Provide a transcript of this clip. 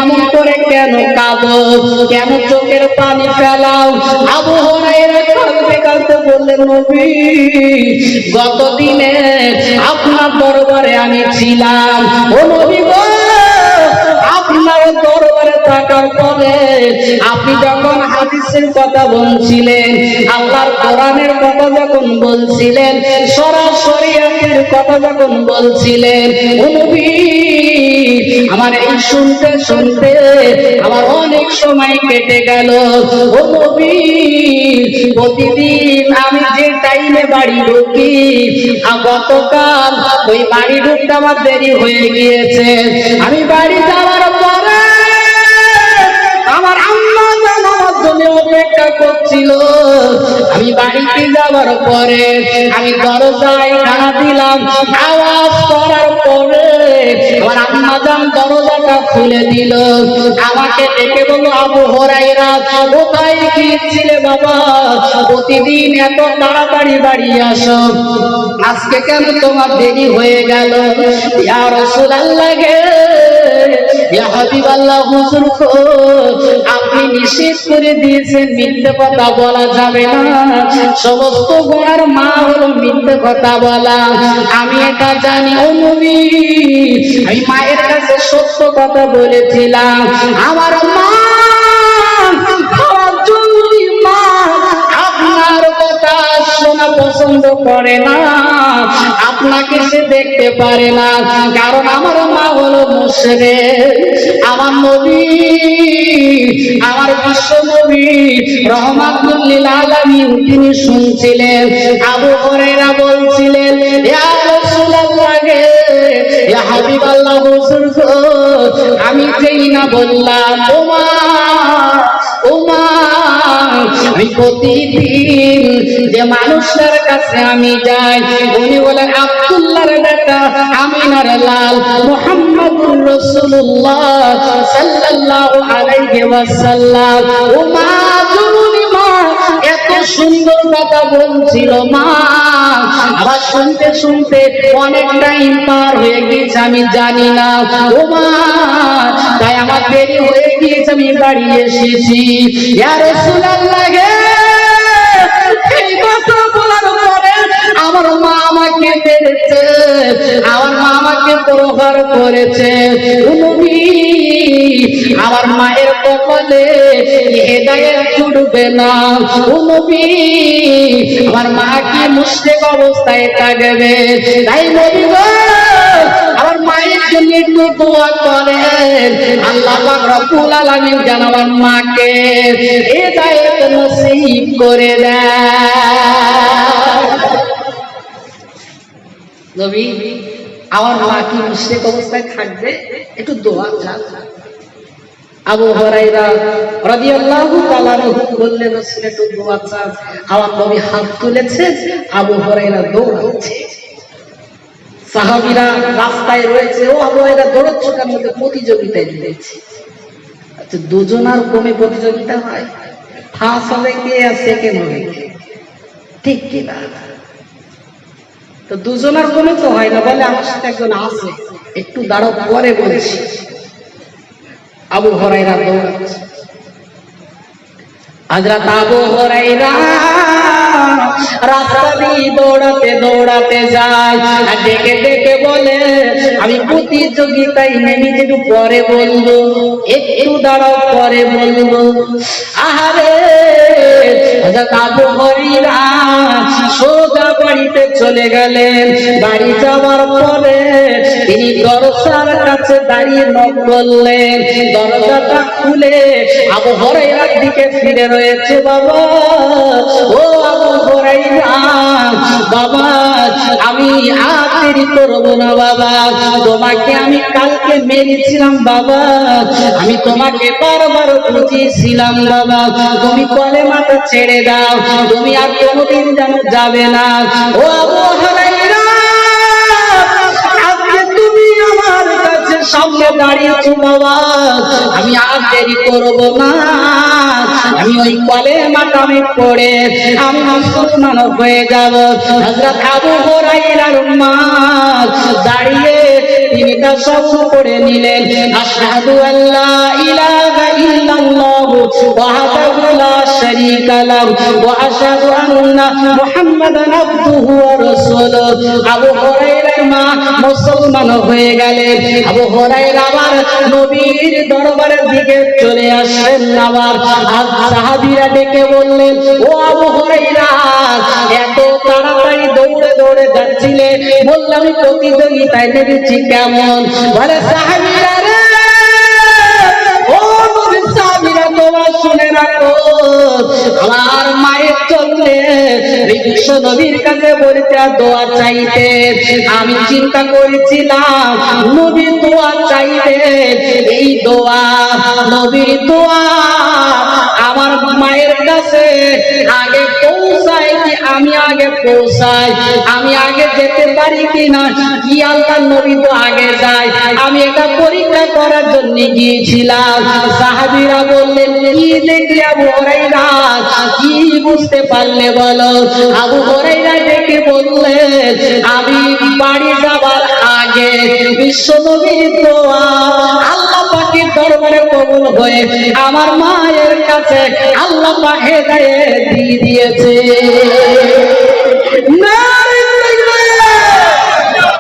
এমন করে কেন কাঁদো, কেন চোখের পানি ফেলাও? আবু হুরায়রা কাঁদতে কাঁদতে বললেন, নবী গত দিনে আপনার দরবারে আমি ছিলাম। ও নবী গো, আপনার দরবারে থাকার পরে আপনি যখন হাদিসের কথা বলছিলেন, আল্লাহর কোরআনের কথা যখন বলছিলেন, সরাসরি শরীয়তের কথা যখন বলছিলেন, ও নবী আমার এই শুনতে শুনতে আমার অনেক সময় কেটে গেল। ও নবী প্রতিদিন আমি যে টাইমে বাড়ি ঢুকি, গতকাল ওই বাড়ি ঢুকতে আমার দেরি হয়ে গিয়েছে। আমি বাড়ি যাওয়ার পরে আমার আম্মা জান আমার জন্য অপেক্ষা করছিল। আমি বাড়িতে যাওয়ার পরে আমি দরজায় নাড়া দিলাম, আওয়াজ করার পরে আমার আম্মা জান দরজাটা খুলে দিল। আমাকে ডেকে বলল, আবু হুরায়রা কোথায় গিয়েছিলে বাবা? প্রতিদিন এত তাড়াতাড়ি বাড়ি আসো, আজকে কেন তোমার দেরি হয়ে গেল? ইয়া রাসূলুল্লাহ গে, ইয়া হাবিবাল্লাহ, হুজুর গো, আপনি নিষেধ করে দিয়েছেন মিথ্যে কথা বলা যাবে না, সমস্ত গুনার মা হলো মিথ্যে কথা বলা। আমি এটা জানি ও নবী, আমি মায়ের কাছে সত্য কথা বলেছিলাম। আমার মা আপনার কথা শোনা পছন্দ করে না, আপনাকে সে দেখতে পারে না, কারণ আমার মা হলো মুশরিক। আমার নবী, আমার বিশ্ব নবী রাহমাতুল লিল আলামিন তিনি শুনছিলেন। আবু হুরায়রা বলছিলেন, ইয়া রাসূলুল্লাহ গে, ইয়া হাবিবাল্লাহ, হুজুর গো, আমি যেই না বললাম, ওমা ওমা আমি প্রতিদিন যে মানুষের কাছে আমি যাই, উনি বলেন আব্দুল্লাহর বেটা, আমিনার লাল, মুহাম্মাদুর রাসূলুল্লাহ সাল্লাল্লাহু আলাইহি ওয়াসাল্লাম। ও মা, জননী মা এত সুন্দর কথা বলছিল মা, আবার শুনতে শুনতে অনেক টাইম পার হয়ে গেছে, আমি জানি না ও মা, তাই আমার দেরি হয়ে গিয়েছে, আমি বাড়ি এসেছি। ইয়া রাসূলুল্লাহ গে, এই কথা বলার পরে আমার মা আমাকে মেরেছে, আমার মা আমাকে প্রহার করেছে। ও নবী, আমার মায়ের কপালে হেদায়েত জুড়বে না। ও নবী, আমার মা কি মুশরিক অবস্থায় থাকবে? তাই নবী গো, আমার মায়ের জন্য একটু দোয়া করেন, আল্লাহ পাক রব্বুল আলামিন যেন আমার মাকে হেদায়েত নসিব করে দেয়। নবী, আমার মা কি মুশরিক অবস্থায় থাকবে? একটু দোয়া চান। আবু হুরায়রা রাদিয়াল্লাহু তাআলা বললেন, রাসূল একটু দোয়া চান। আমার নবী হাত তুলেছে, আবু হুরায়রা দৌড়াচ্ছে, সাহাবীরা রাস্তায় রয়েছে, ও আবু হুরায়রা দৌড়াচ্ছে, তার মধ্যে প্রতিযোগিতায় দিয়েছে। আচ্ছা, দুজনার কমে প্রতিযোগিতা হয়, ফার্স্ট হবে কে আর সেকেন্ড হবে কে, ঠিক কি না? তো দুজনার কমে তো হয় না, বলে আমার সাথে একজন আছে, একটু দাঁড়াও পরে বলছি। আবু হুরায়রা দৌড়াচ্ছে। হযরত আবু হুরায়রা রাস্তা দিয়ে দৌড়াতে দৌড়াতে যায়, আর ডেকে ডেকে বলে, আমি প্রতিযোগিতায় নেমে একটু পরে বলবো, একটু দাঁড়াও পরে বলবো। আহারে, হযরত আবু হুরায়রা সোজা বাড়িতে চলে গেলেন। বাড়ি যাওয়ার পরে তিনি দরজার কাছে দাঁড়িয়ে নক করলেন। দরজাটা খুলে আবু হুরায়রার দিকে ফিরে রয়েছে। বাবা, ও আবু হুরায়রা, বাবা আমি আর দেরি করবো না বাবা, তোমাকে আমি কালকে মেরেছিলাম বাবা, আমি তোমাকে বারবার বুঝিয়েছিলাম বাবা, তুমি কলেমাটা ছেড়ে দাও, তুমি আর কোনোদিন যেন যাবে না। ও আবু হুরায়রা, আজকে তুমি আমার কাছে সামনে দাঁড়িয়েছো বাবা, আমি আর দেরি করবো না, আমি ওই কলেমাটা আমি পড়ে আমি মুসলমান হয়ে যাব। হযরত আবু হুরায়রার মা দাঁড়িয়ে তিনি তাশাহুদ পড়ে নিলেন, আশহাদু আল্লা ইলাহা ইল্লাল্লাহ ওয়াহদাহু লা শারীকা লাহু ওয়া আশহাদু আন্না মুহাম্মাদান আবদুহু ওয়া রাসূলুহু। আবু হুরায়রার মা মুসলমান হয়ে গেলেন। আবু হুরায়রা আবার নবীর দরবারের দিকে চলে আসেন। আবার সাহাবীরা ডেকে বললেন, ও আবু হুরায়রা, এত তাড়াতাড়ি দৌড়ে দৌড়ে যাচ্ছিলে, বললাম প্রতিযোগিতায় নেমেছি কেমন? বলে সাহাবীরা রে, ও নবীর সাহাবীরা, তোমরা শুনে রাখো, আমার মায়ের জন্যে বিশ্ব নবীর কাছে বলতে দোয়া চাইতে, আমি চিন্তা করেছিলাম নবী দোয়া চাইতে, এই দোয়া নবীর দোয়া আমার মায়ের কাছে আগে পৌঁছায় কি আমি আগে পৌঁছাই, আমি আগে যেতে পারি কিনা, কি আল্লাহ নবী তো আগে যায়, আমি এটা পরীক্ষা করার জন্য গিয়েছিলাম। সাহাবীরা বললেন, কি দেখলে আবু হুরায়রা, কি বুঝতে পারলে বলো? আবু হুরায়রা ডেকে বললেন, আমি বাড়ি যাবার আগে বিশ্ব নবীর দোয়া আল্লাহ পাকের দরবারে কবুল হয়ে আমার মায়ের কাছে আল্লাহ পাক হেদায়েত দিয়ে দিয়েছে। না